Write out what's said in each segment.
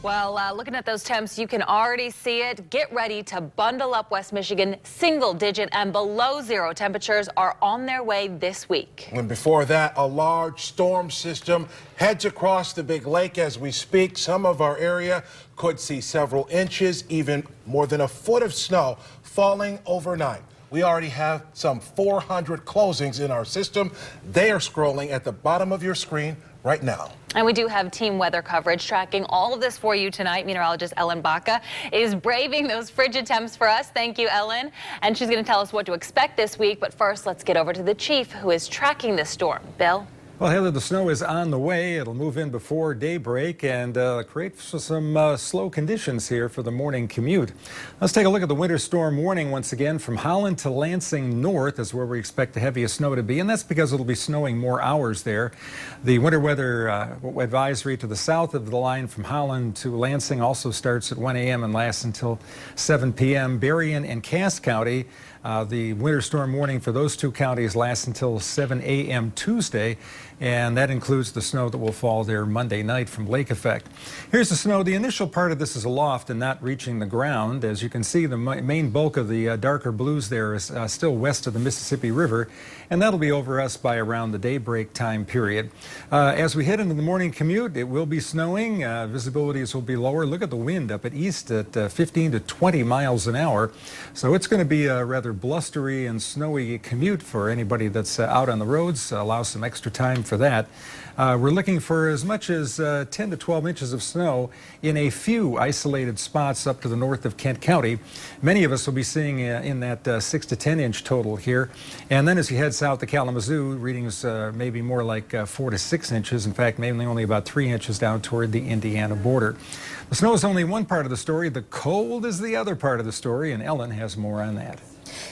Well, looking at those temps, you can already see it. Get ready to bundle up. West Michigan. Single-digit and below zero temperatures are on their way this week. And before that, a large storm system heads across the Big Lake as we speak. Some of our area could see several inches, even more than a foot of snow falling overnight. We already have some 400 closings in our system. They are scrolling at the bottom of your screen right now. And we do have team weather coverage tracking all of this for you tonight. Meteorologist Ellen Baca is braving those frigid temps for us. Thank you, Ellen. And she's going to tell us what to expect this week. But first, let's get over to the chief who is tracking this storm. Bill? Well, Haley, the snow is on the way. It'll move in before daybreak and create some slow conditions here for the morning commute. Let's take a look at the winter storm warning once again. From Holland to Lansing north is where we expect the heaviest snow to be, and that's because it'll be snowing more hours there. The winter weather advisory to the south of the line from Holland to Lansing also starts at 1 a.m. and lasts until 7 p.m. Berrien and Cass County, the winter storm warning for those two counties lasts until 7 a.m. Tuesday, and that includes the snow that will fall there Monday night from lake effect. Here's the snow. The initial part of this is aloft and not reaching the ground. As you can see, the main bulk of the darker blues there is still west of the Mississippi River, and that'll be over us by around the daybreak time period. As we head into the morning commute, it will be snowing. Visibilities will be lower. Look at the wind up at east at 15 to 20 miles an hour. So it's going to be a rather blustery and snowy commute for anybody that's out on the roads. Allow some extra time for that. We're looking for as much as 10 to 12 inches of snow in a few isolated spots up to the north of Kent County. Many of us will be seeing in that 6 to 10 inch total here. And then as you head south to Kalamazoo, readings maybe more like 4 to 6 inches. In fact, mainly only about 3 inches down toward the Indiana border. The snow is only one part of the story. The cold is the other part of the story, and Ellen has more on that.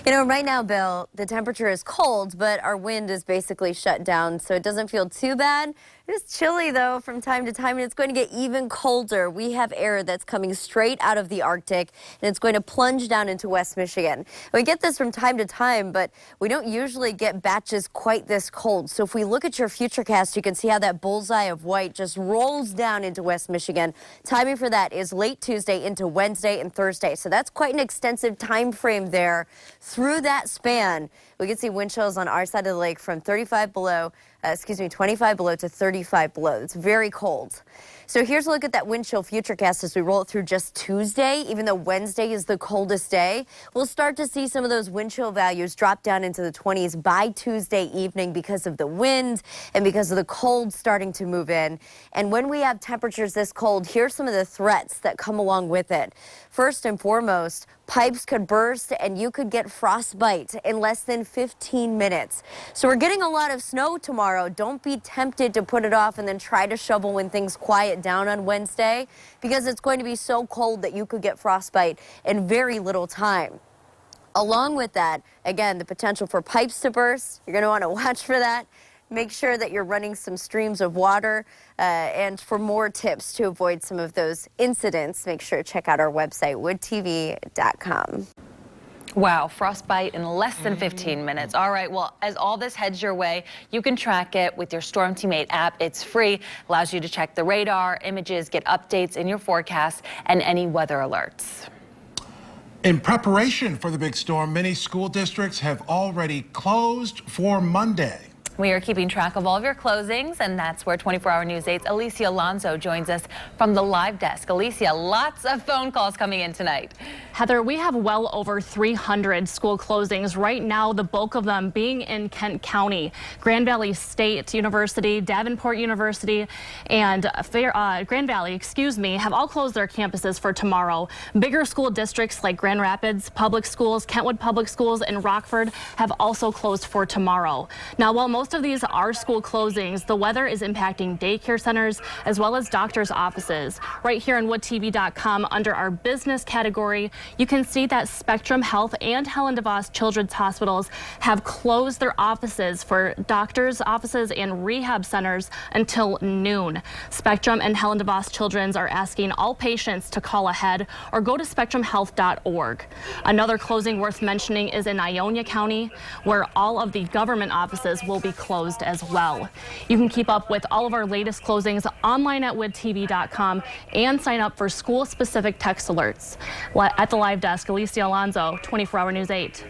You know, right now, Bill, the temperature is cold, but our wind is basically shut down, so it doesn't feel too bad. It is chilly, though, from time to time, and it's going to get even colder. We have air that's coming straight out of the Arctic, and it's going to plunge down into West Michigan. We get this from time to time, but we don't usually get batches quite this cold. So if we look at your futurecast, you can see how that bullseye of white just rolls down into West Michigan. Timing for that is late Tuesday into Wednesday and Thursday. So that's quite an extensive time frame there. Through that span, we can see wind chills on our side of the lake from 25 below, 25 below to 35 below. It's very cold. So here's a look at that wind chill futurecast as we roll it through just Tuesday. Even though Wednesday is the coldest day, we'll start to see some of those wind chill values drop down into the 20s by Tuesday evening because of the wind and because of the cold starting to move in. And when we have temperatures this cold, here's some of the threats that come along with it. First and foremost, pipes could burst and you could get frostbite in less than 15 minutes. So we're getting a lot of snow tomorrow. Don't be tempted to put it off and then try to shovel when things quiet down on Wednesday, because it's going to be so cold that you could get frostbite in very little time. Along with that, again, the potential for pipes to burst. You're going to want to watch for that. Make sure that you're running some streams of water. And for more tips to avoid some of those incidents, make sure to check out our website, woodtv.com. Wow, frostbite in less than 15 minutes. All right, well, as all this heads your way, you can track it with your Storm Team 8 app. It's free, allows you to check the radar, images, get updates in your forecast, and any weather alerts. In preparation for the big storm, many school districts have already closed for Monday. We are keeping track of all of your closings, and that's where 24-hour News 8's Alicia Alonso joins us from the live desk. Alicia, lots of phone calls coming in tonight. Heather, we have well over 300 school closings right now, the bulk of them being in Kent County. Grand Valley State University, Davenport University, and Grand Valley, have all closed their campuses for tomorrow. Bigger school districts like Grand Rapids Public Schools, Kentwood Public Schools, and Rockford have also closed for tomorrow. Now, while most of these are school closings, the weather is impacting daycare centers as well as doctors' offices. Right here on woodtv.com, under our business category, you can see that Spectrum Health and Helen DeVos Children's Hospitals have closed their offices for doctors' offices and rehab centers until noon. Spectrum and Helen DeVos Children's are asking all patients to call ahead or go to spectrumhealth.org. Another closing worth mentioning is in Ionia County, where all of the government offices will be closed as well. You can keep up with all of our latest closings online at woodtv.com and sign up for school-specific text alerts. At the live desk, Alicia Alonso, 24 Hour News 8.